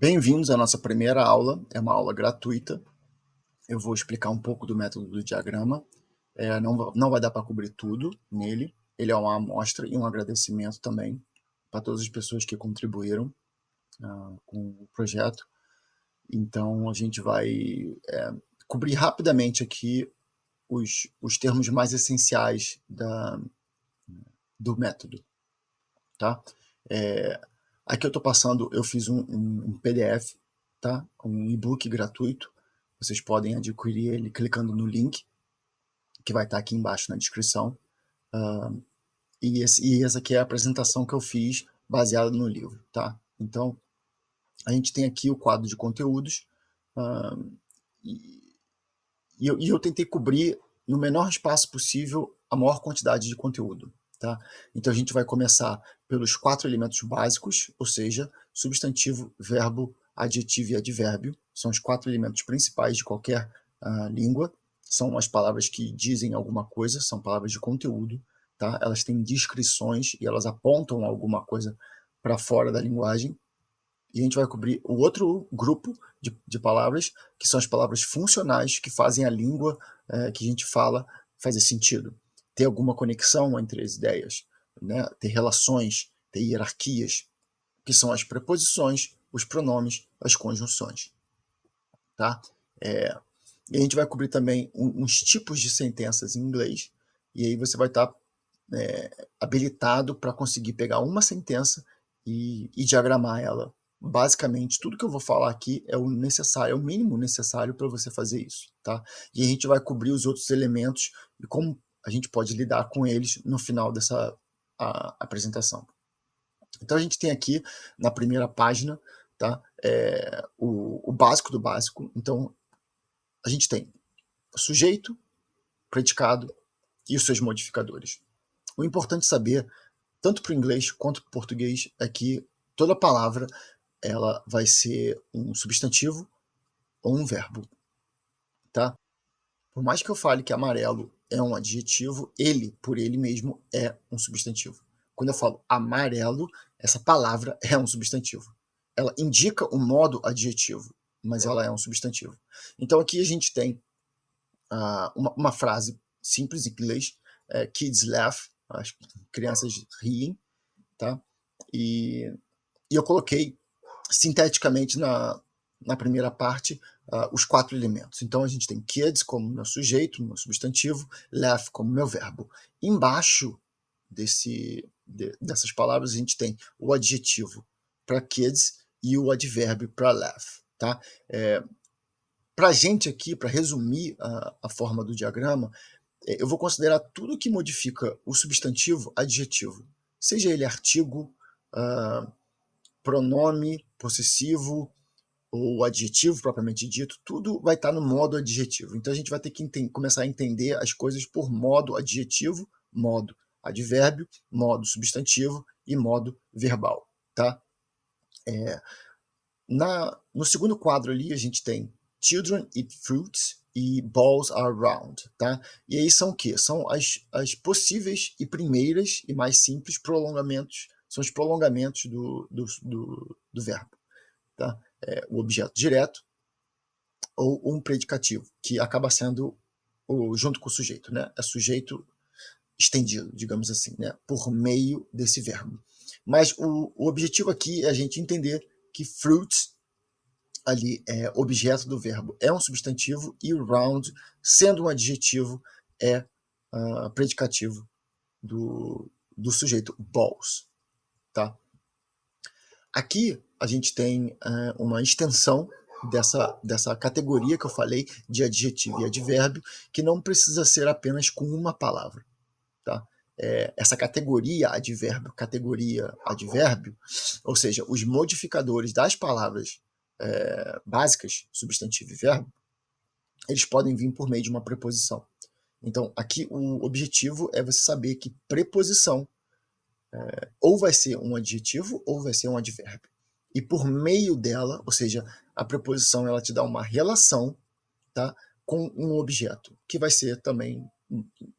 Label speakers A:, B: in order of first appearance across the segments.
A: Bem-vindos à nossa primeira aula, é uma aula gratuita. Eu vou explicar um pouco do método do diagrama. Não vai dar para cobrir tudo nele. Ele é uma amostra e um agradecimento também para todas as pessoas que contribuíram com o projeto. Então, a gente vai cobrir rapidamente aqui os termos mais essenciais do método. Tá? Aqui eu estou passando, eu fiz um PDF, tá? Um e-book gratuito. Vocês podem adquirir ele clicando no link, que vai estar aqui embaixo na descrição. E essa aqui é a apresentação que eu fiz baseada no livro, tá? Então, a gente tem aqui o quadro de conteúdos, e eu tentei cobrir no menor espaço possível a maior quantidade de conteúdo, tá? Então a gente vai começar pelos 4 elementos básicos, ou seja, substantivo, verbo, adjetivo e advérbio. São os 4 elementos principais de qualquer língua. São as palavras que dizem alguma coisa, são palavras de conteúdo, tá? Elas têm descrições e elas apontam alguma coisa para fora da linguagem. E a gente vai cobrir o outro grupo de palavras, que são as palavras funcionais, que fazem a língua que a gente fala fazer sentido. Ter alguma conexão entre as ideias, né? Ter relações, ter hierarquias, que são as preposições, os pronomes, as conjunções. Tá? E a gente vai cobrir também uns tipos de sentenças em inglês, e aí você vai estar habilitado para conseguir pegar uma sentença e diagramar ela. Basicamente, tudo que eu vou falar aqui é o necessário, é o mínimo necessário para você fazer isso, tá? E a gente vai cobrir os outros elementos e como a gente pode lidar com eles no final dessa apresentação. Então a gente tem aqui na primeira página, tá? O básico do básico. Então a gente tem sujeito, predicado e os seus modificadores. O importante saber, tanto para o inglês quanto para o português, é que toda palavra ela vai ser um substantivo ou um verbo, tá? Por mais que eu fale que amarelo é um adjetivo, ele, por ele mesmo, é um substantivo. Quando eu falo amarelo, essa palavra é um substantivo. Ela indica o modo adjetivo, mas ela é um substantivo. Então aqui a gente tem uma frase simples em inglês, kids laugh, as crianças riem, tá? E eu coloquei sinteticamente na primeira parte os 4 elementos. Então a gente tem kids como meu sujeito, meu substantivo, laugh como meu verbo. Embaixo dessas palavras a gente tem o adjetivo para kids e o advérbio para laugh. Tá? Para a gente aqui, para resumir a forma do diagrama, eu vou considerar tudo que modifica o substantivo adjetivo, seja ele artigo, pronome possessivo ou adjetivo propriamente dito, tudo vai estar no modo adjetivo. Então a gente vai ter que começar a entender as coisas por modo adjetivo, modo advérbio, modo substantivo e modo verbal. Tá? No segundo quadro ali a gente tem Children eat fruits e balls are round, tá? E aí são o quê? São as possíveis e primeiras e mais simples prolongamentos, são os prolongamentos do verbo, tá? O objeto direto ou um predicativo, que acaba sendo junto com o sujeito, né? É sujeito estendido, digamos assim, né? Por meio desse verbo. Mas o objetivo aqui é a gente entender que fruits ali é objeto do verbo, é um substantivo, e round, sendo um adjetivo, é predicativo do sujeito, balls. Tá? Aqui a gente tem uma extensão dessa categoria que eu falei de adjetivo e advérbio, que não precisa ser apenas com uma palavra. Tá? Essa categoria advérbio, ou seja, os modificadores das palavras básicas, substantivo e verbo, eles podem vir por meio de uma preposição. Então, aqui o objetivo é você saber que preposição ou vai ser um adjetivo ou vai ser um advérbio. E por meio dela, ou seja, a preposição ela te dá uma relação, tá, com um objeto, que vai ser também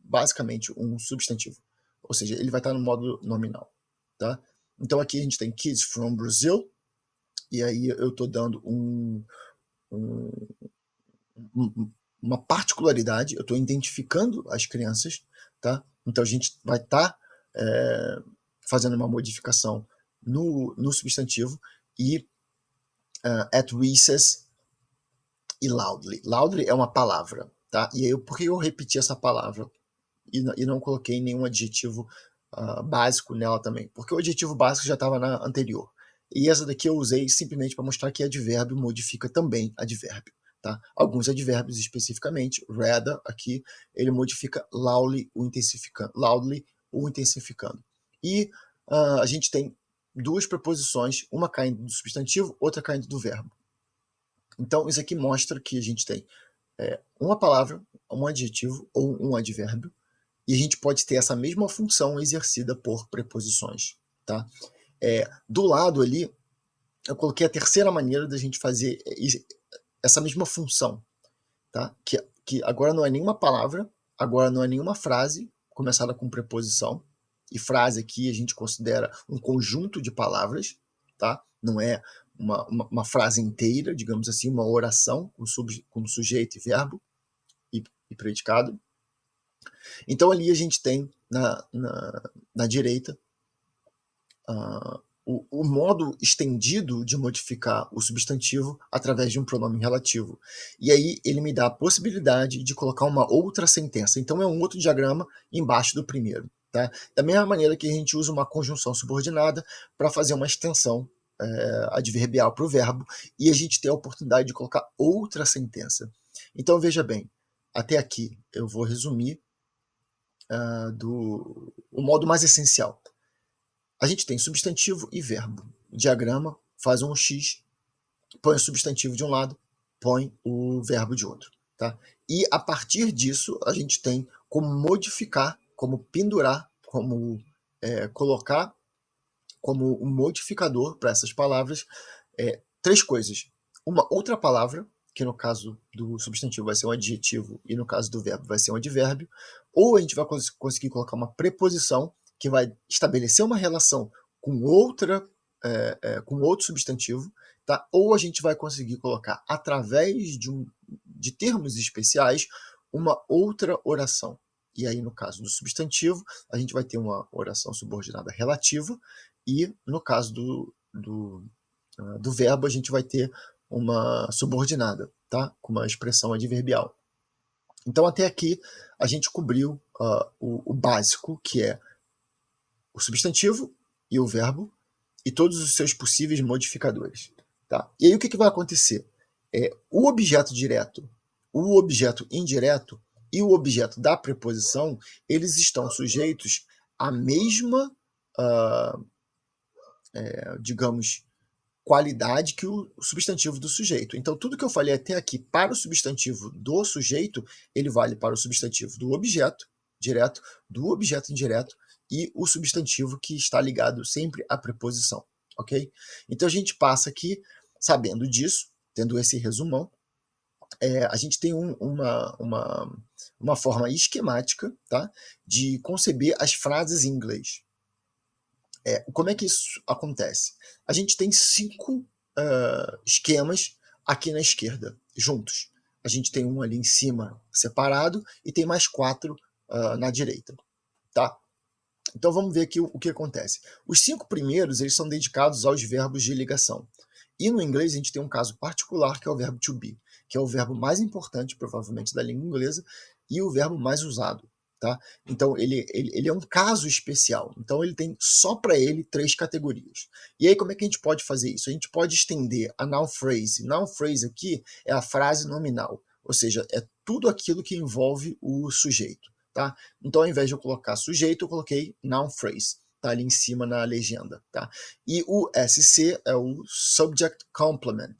A: basicamente um substantivo. Ou seja, ele vai estar no modo nominal. Tá? Então aqui a gente tem kids from Brazil, e aí eu estou dando uma particularidade, eu estou identificando as crianças, tá? Então a gente vai estar fazendo uma modificação no substantivo e at recess e loudly. Loudly é uma palavra, tá? E aí, por que eu repeti essa palavra e não coloquei nenhum adjetivo básico nela também? Porque o adjetivo básico já estava na anterior. E essa daqui eu usei simplesmente para mostrar que advérbio modifica também advérbio. Tá? Alguns advérbios especificamente, rather aqui, ele modifica loudly o intensificando. E a gente tem duas preposições, uma caindo do substantivo, outra caindo do verbo. Então isso aqui mostra que a gente tem uma palavra, um adjetivo ou um advérbio, e a gente pode ter essa mesma função exercida por preposições. Tá? Do lado ali, eu coloquei a terceira maneira da gente fazer essa mesma função, tá? Que agora não é nenhuma palavra, agora não é nenhuma frase começada com preposição, e frase aqui a gente considera um conjunto de palavras, tá? Não é uma frase inteira, digamos assim, uma oração com sujeito e verbo e predicado. Então ali a gente tem na direita o modo estendido de modificar o substantivo através de um pronome relativo. E aí ele me dá a possibilidade de colocar uma outra sentença. Então é um outro diagrama embaixo do primeiro. Tá? Da mesma maneira que a gente usa uma conjunção subordinada para fazer uma extensão adverbial para o verbo, e a gente tem a oportunidade de colocar outra sentença. Então veja bem, até aqui eu vou resumir o modo mais essencial. A gente tem substantivo e verbo. O diagrama faz um X, põe o substantivo de um lado, põe o verbo de outro. Tá? E a partir disso, a gente tem como modificar, como pendurar, como colocar como um modificador para essas palavras três coisas. Uma outra palavra, que no caso do substantivo vai ser um adjetivo e no caso do verbo vai ser um advérbio, ou a gente vai conseguir colocar uma preposição que vai estabelecer uma relação com com outro substantivo, tá? Ou a gente vai conseguir colocar através de termos especiais uma outra oração. E aí, no caso do substantivo, a gente vai ter uma oração subordinada relativa, e no caso do verbo, a gente vai ter uma subordinada, tá? Com uma expressão adverbial. Então, até aqui, a gente cobriu o básico, que é o substantivo e o verbo, e todos os seus possíveis modificadores. Tá? E aí, o que vai acontecer? O objeto direto, o objeto indireto e o objeto da preposição, eles estão sujeitos à mesma, digamos, qualidade que o substantivo do sujeito. Então, tudo que eu falei até aqui para o substantivo do sujeito, ele vale para o substantivo do objeto direto, do objeto indireto e o substantivo que está ligado sempre à preposição, ok? Então, a gente passa aqui, sabendo disso, tendo esse resumão, a gente tem uma forma esquemática, tá, de conceber as frases em inglês. Como é que isso acontece? A gente tem 5 esquemas aqui na esquerda, juntos. A gente tem um ali em cima separado e tem mais 4 na direita. Tá? Então vamos ver aqui o que acontece. Os 5 primeiros eles são dedicados aos verbos de ligação. E no inglês a gente tem um caso particular que é o verbo to be, que é o verbo mais importante provavelmente da língua inglesa e o verbo mais usado. Tá? Então ele é um caso especial. Então ele tem só para ele 3 categorias. E aí como é que a gente pode fazer isso? A gente pode estender a noun phrase. Noun phrase aqui é a frase nominal, ou seja, é tudo aquilo que envolve o sujeito. Tá? Então ao invés de eu colocar sujeito, eu coloquei noun phrase. Tá ali em cima na legenda. Tá? E o SC é o subject complement,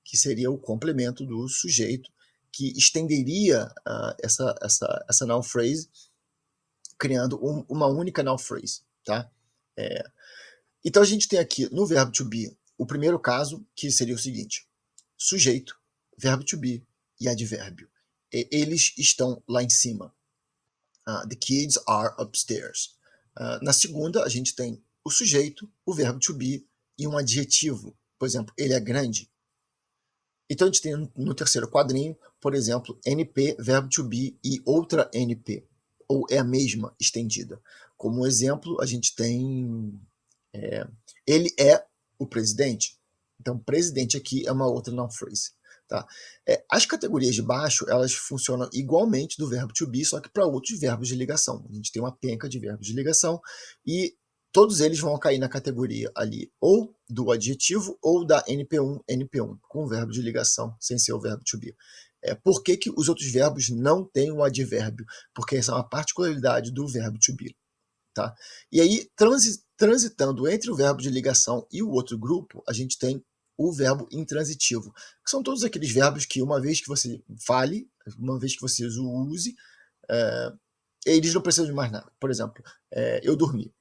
A: que seria o complemento do sujeito, que estenderia essa noun phrase, criando uma única noun phrase. Tá? Então a gente tem aqui no verbo to be o primeiro caso, que seria o seguinte: sujeito, verbo to be e advérbio. Eles estão lá em cima. The kids are upstairs. Na segunda, a gente tem o sujeito, o verbo to be e um adjetivo, por exemplo, ele é grande. Então a gente tem no terceiro quadrinho, por exemplo, NP, verbo to be e outra NP, ou é a mesma estendida. Como exemplo, a gente tem ele é o presidente. Então, presidente aqui é uma outra noun phrase. Tá? As categorias de baixo, elas funcionam igualmente do verbo to be, só que para outros verbos de ligação. A gente tem uma penca de verbos de ligação e todos eles vão cair na categoria ali ou do adjetivo ou da NP1, com o verbo de ligação, sem ser o verbo to be. Por que os outros verbos não têm um advérbio? Porque essa é uma particularidade do verbo to be. Tá? E aí, transitando entre o verbo de ligação e o outro grupo, a gente tem o verbo intransitivo, que são todos aqueles verbos que uma vez que você fale, uma vez que você o use, eles não precisam de mais nada. Por exemplo, eu dormi,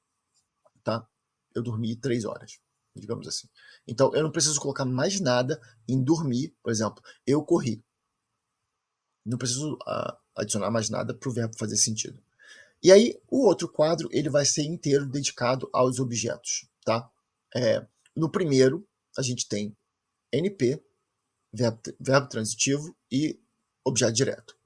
A: tá? Eu dormi 3 horas, digamos assim. Então, eu não preciso colocar mais nada em dormir, por exemplo, eu corri. Não preciso adicionar mais nada para o verbo fazer sentido. E aí, o outro quadro ele vai ser inteiro dedicado aos objetos. Tá? No primeiro, a gente tem NP, verbo transitivo e objeto direto.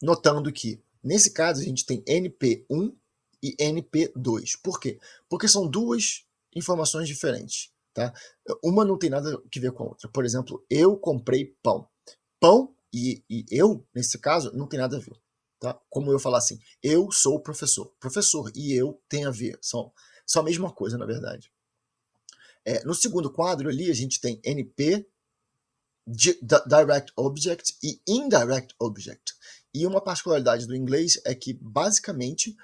A: Notando que, nesse caso, a gente tem NP1 e NP2. Por quê? Porque são duas informações diferentes. Tá? Uma não tem nada a ver com a outra. Por exemplo, eu comprei pão. Pão e eu, nesse caso, não tem nada a ver. Tá? Como eu falar assim, eu sou professor. Professor e eu tem a ver. São a mesma coisa, na verdade. No segundo quadro ali, a gente tem NP, Direct Object e Indirect Object. E uma particularidade do inglês é que, basicamente,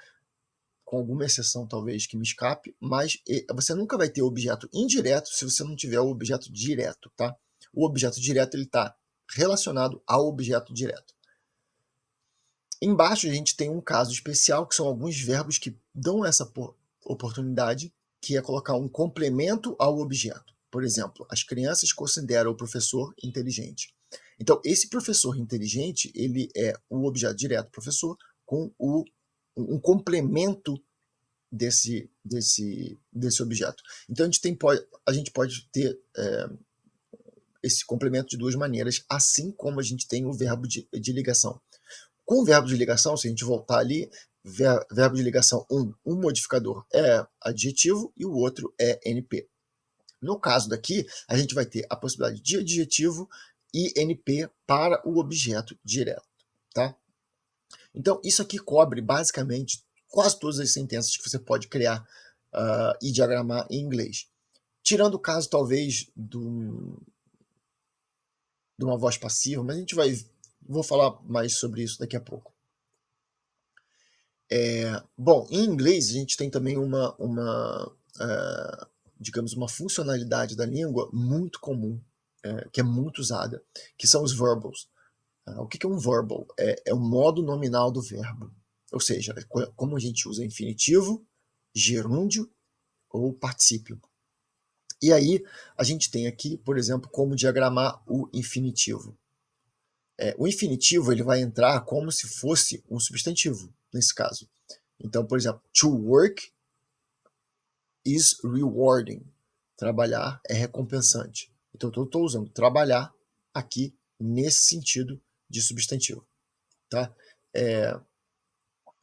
A: com alguma exceção talvez que me escape, mas você nunca vai ter objeto indireto se você não tiver o objeto direto. Tá? O objeto direto está relacionado ao objeto direto. Embaixo a gente tem um caso especial, que são alguns verbos que dão essa oportunidade, que é colocar um complemento ao objeto. Por exemplo, as crianças consideram o professor inteligente. Então, esse professor inteligente, ele é o objeto direto professor com um complemento desse objeto. Então, a gente pode ter esse complemento de duas maneiras, assim como a gente tem o verbo de ligação. Com o verbo de ligação, se a gente voltar ali, verbo de ligação 1, um modificador é adjetivo e o outro é NP. No caso daqui, a gente vai ter a possibilidade de adjetivo e NP para o objeto direto. Tá? Então, isso aqui cobre basicamente quase todas as sentenças que você pode criar e diagramar em inglês. Tirando o caso, talvez, de uma voz passiva, mas vou falar mais sobre isso daqui a pouco. Bom, em inglês a gente tem também digamos, uma funcionalidade da língua muito comum, que é muito usada, que são os verbals. O que é um verbal? É o modo nominal do verbo. Ou seja, como a gente usa infinitivo, gerúndio ou particípio. E aí a gente tem aqui, por exemplo, como diagramar o infinitivo. O infinitivo ele vai entrar como se fosse um substantivo, nesse caso. Então, por exemplo, to work is rewarding. Trabalhar é recompensante. Então, eu estou usando trabalhar aqui nesse sentido de substantivo. Tá?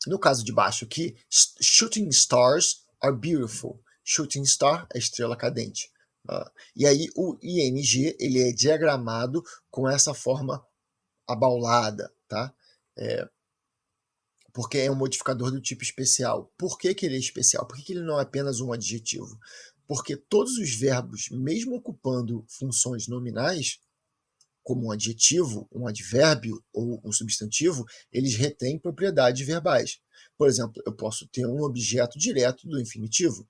A: No caso de baixo aqui, shooting stars are beautiful. Shooting star é estrela cadente. E aí o ing ele é diagramado com essa forma abaulada. Tá? Porque é um modificador do tipo especial. Por que ele é especial? Por que ele não é apenas um adjetivo? Porque todos os verbos, mesmo ocupando funções nominais, como um adjetivo, um advérbio ou um substantivo, eles retêm propriedades verbais. Por exemplo, eu posso ter um objeto direto do infinitivo.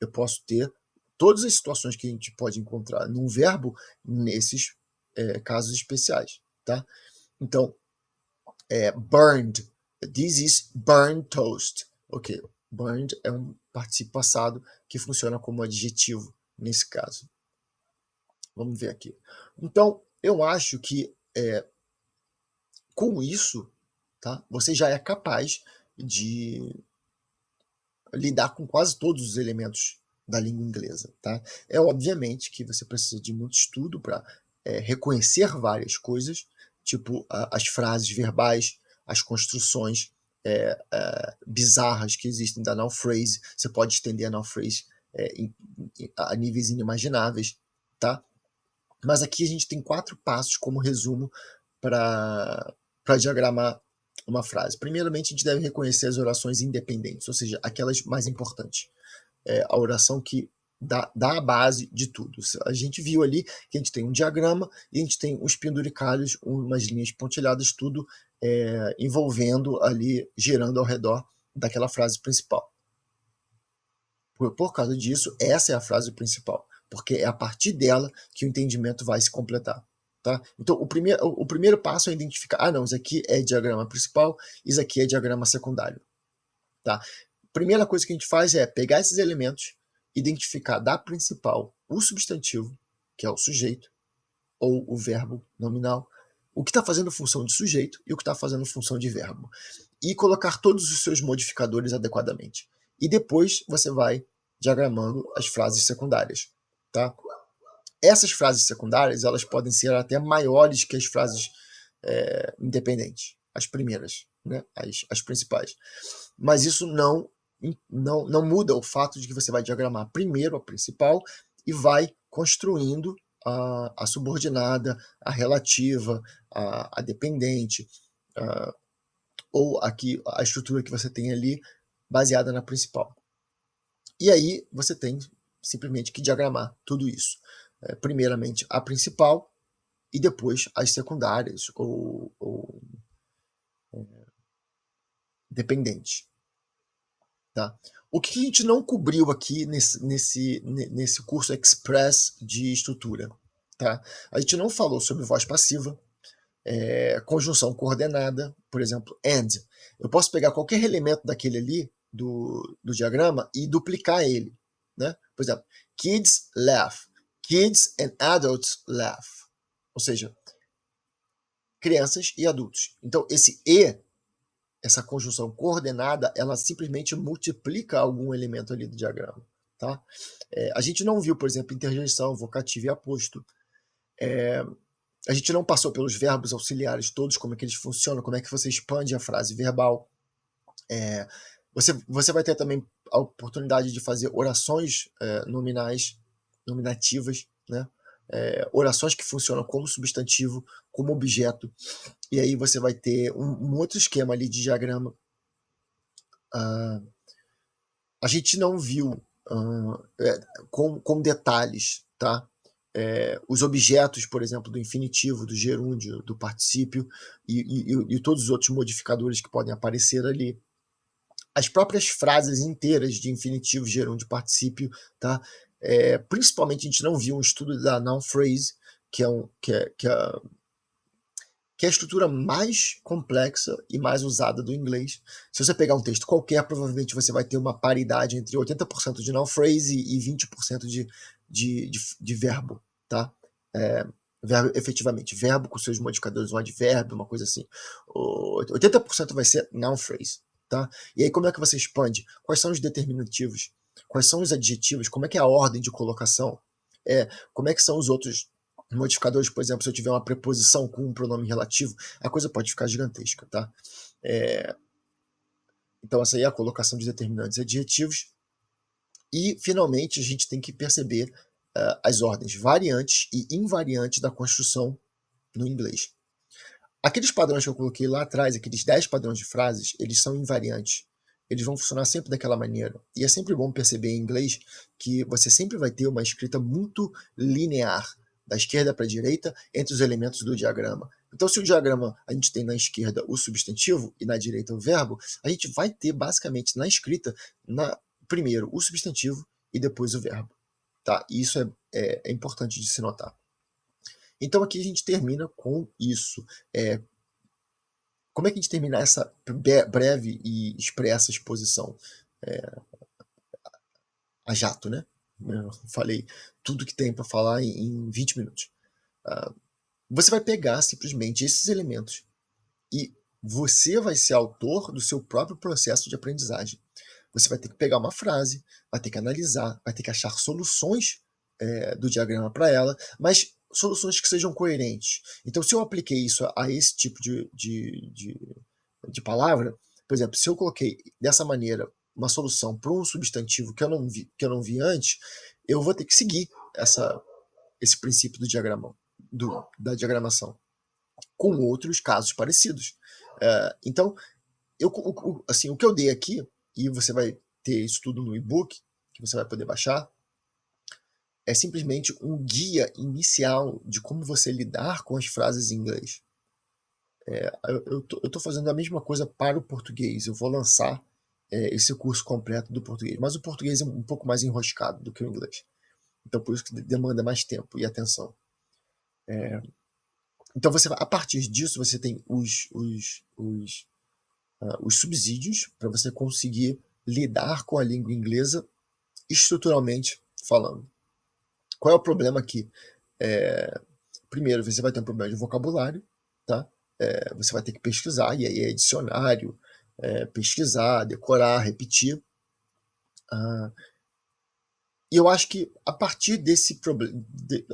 A: Eu posso ter todas as situações que a gente pode encontrar num verbo nesses casos especiais. Tá? Então, burned. This is burned toast. Ok, burned é um particípio passado que funciona como adjetivo nesse caso. Vamos ver aqui. Então, eu acho que com isso, tá, você já é capaz de lidar com quase todos os elementos da língua inglesa, tá? É obviamente que você precisa de muito estudo para reconhecer várias coisas, tipo as frases verbais, as construções bizarras que existem da noun phrase. Você pode estender a noun phrase a níveis inimagináveis, tá? Mas aqui a gente tem 4 passos como resumo para diagramar uma frase. Primeiramente, a gente deve reconhecer as orações independentes, ou seja, aquelas mais importantes. A oração que dá a base de tudo. A gente viu ali que a gente tem um diagrama e a gente tem uns penduricalhos, umas linhas pontilhadas, tudo envolvendo ali, girando ao redor daquela frase principal. Por causa disso, essa é a frase principal, porque é a partir dela que o entendimento vai se completar. Tá? Então, o primeiro passo é identificar, não, isso aqui é diagrama principal, isso aqui é diagrama secundário. Tá? Primeira coisa que a gente faz é pegar esses elementos, identificar da principal o substantivo, que é o sujeito, ou o verbo nominal, o que está fazendo função de sujeito e o que está fazendo função de verbo, e colocar todos os seus modificadores adequadamente. E depois você vai diagramando as frases secundárias. Tá? Essas frases secundárias elas podem ser até maiores que as frases independentes, as primeiras, né? as principais. Mas isso não muda o fato de que você vai diagramar primeiro a principal e vai construindo a subordinada, a relativa, a dependente, ou aqui a estrutura que você tem ali baseada na principal. E aí você tem simplesmente que diagramar tudo isso. Primeiramente a principal e depois as secundárias ou dependentes. Tá? O que a gente não cobriu aqui nesse curso express de estrutura? Tá? A gente não falou sobre voz passiva, conjunção coordenada, por exemplo, and. Eu posso pegar qualquer elemento daquele ali, do diagrama, e duplicar ele. Né? Por exemplo, kids laugh. Kids and adults laugh. Ou seja, crianças e adultos. Então, esse e, essa conjunção coordenada, ela simplesmente multiplica algum elemento ali do diagrama. Tá? A gente não viu, por exemplo, interjeição, vocativo e aposto. A gente não passou pelos verbos auxiliares todos, como é que eles funcionam, como é que você expande a frase verbal. Você vai ter também a oportunidade de fazer orações nominativas, né? Orações que funcionam como substantivo, como objeto. E aí você vai ter um outro esquema ali de diagrama. A gente não viu com detalhes, tá? Os objetos, por exemplo, do infinitivo, do gerúndio, do particípio e todos os outros modificadores que podem aparecer ali. As próprias frases inteiras de infinitivo, gerúndio, particípio, tá? Principalmente a gente não viu um estudo da noun phrase, que é a estrutura mais complexa e mais usada do inglês. Se você pegar um texto qualquer, provavelmente você vai ter uma paridade entre 80% de noun phrase e 20% de verbo, tá? Verbo efetivamente, verbo com seus modificadores, um advérbio, uma coisa assim. 80% vai ser noun phrase, tá? E aí como é que você expande? Quais são os determinativos? Quais são os adjetivos? Como é que é a ordem de colocação? Como é que são os outros modificadores? Por exemplo, se eu tiver uma preposição com um pronome relativo, a coisa pode ficar gigantesca, tá? Então essa aí é a colocação de determinantes adjetivos. E, finalmente, a gente tem que perceber as ordens variantes e invariantes da construção no inglês. Aqueles padrões que eu coloquei lá atrás, aqueles 10 padrões de frases, eles são invariantes. Eles vão funcionar sempre daquela maneira. E é sempre bom perceber em inglês que você sempre vai ter uma escrita muito linear, da esquerda para a direita, entre os elementos do diagrama. Então, se o diagrama a gente tem na esquerda o substantivo e na direita o verbo, a gente vai ter basicamente na escrita, primeiro o substantivo e depois o verbo. Tá? E isso é importante de se notar. Então aqui a gente termina com isso. Como é que a gente termina essa breve e expressa exposição? A jato, né? Eu falei tudo que tem para falar em 20 minutos. Você vai pegar simplesmente esses elementos e você vai ser autor do seu próprio processo de aprendizagem. você vai ter que pegar uma frase, vai ter que analisar, vai ter que achar soluções do diagrama para ela, mas soluções que sejam coerentes. Então, se eu apliquei isso a esse tipo de palavra, por exemplo, se eu coloquei dessa maneira uma solução para um substantivo que eu não vi antes, eu vou ter que seguir esse princípio do diagrama, da diagramação, com outros casos parecidos. Então, assim, o que eu dei aqui, e você vai ter isso tudo no e-book, que você vai poder baixar, é simplesmente um guia inicial de como você lidar com as frases em inglês. Eu tô fazendo a mesma coisa para o português. Eu vou lançar esse curso completo do português, mas o português é um pouco mais enroscado do que o inglês. Então, por isso que demanda mais tempo e atenção. Então, a partir disso, você tem os subsídios para você conseguir lidar com a língua inglesa estruturalmente falando. Qual é o problema aqui? Primeiro, você vai ter um problema de vocabulário, tá? Você vai ter que pesquisar, e aí é dicionário, pesquisar, decorar, repetir. E eu acho que a partir desse problema,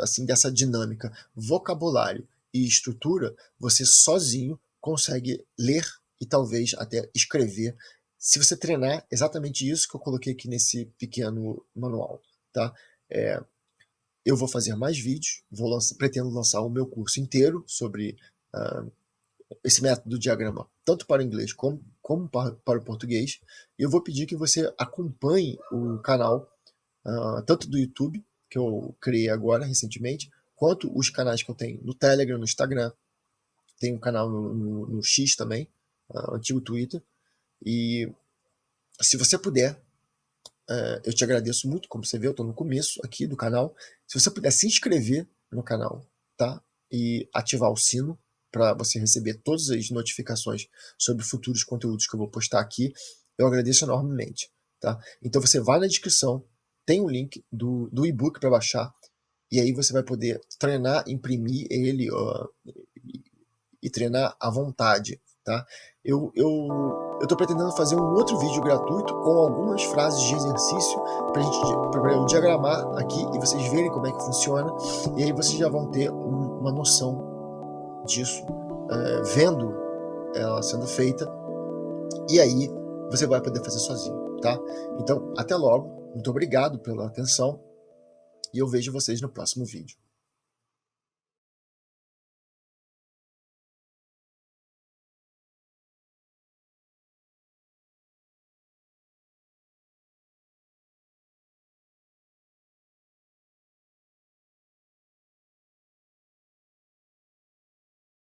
A: assim, dessa dinâmica vocabulário e estrutura, você sozinho consegue ler e talvez até escrever, se você treinar exatamente isso que eu coloquei aqui nesse pequeno manual, tá? Eu vou fazer mais vídeos, pretendo lançar o meu curso inteiro sobre esse método diagrama, tanto para o inglês como para o português. E eu vou pedir que você acompanhe o canal, tanto do YouTube, que eu criei agora recentemente, quanto os canais que eu tenho no Telegram, no Instagram. Tem um canal no X também, antigo Twitter. E se você puder, eu te agradeço muito. Como você vê, eu estou no começo aqui do canal. Se você puder se inscrever no canal, tá? E ativar o sino para você receber todas as notificações sobre futuros conteúdos que eu vou postar aqui, eu agradeço enormemente, tá? Então você vai na descrição, tem o link do e-book para baixar, e aí você vai poder treinar, imprimir ele e treinar à vontade, tá? Eu tô pretendendo fazer um outro vídeo gratuito com algumas frases de exercício para eu diagramar aqui e vocês verem como é que funciona, e aí vocês já vão ter uma noção disso, vendo ela sendo feita, e aí você vai poder fazer sozinho, tá? Então, até logo, muito obrigado pela atenção, e eu vejo vocês no próximo vídeo.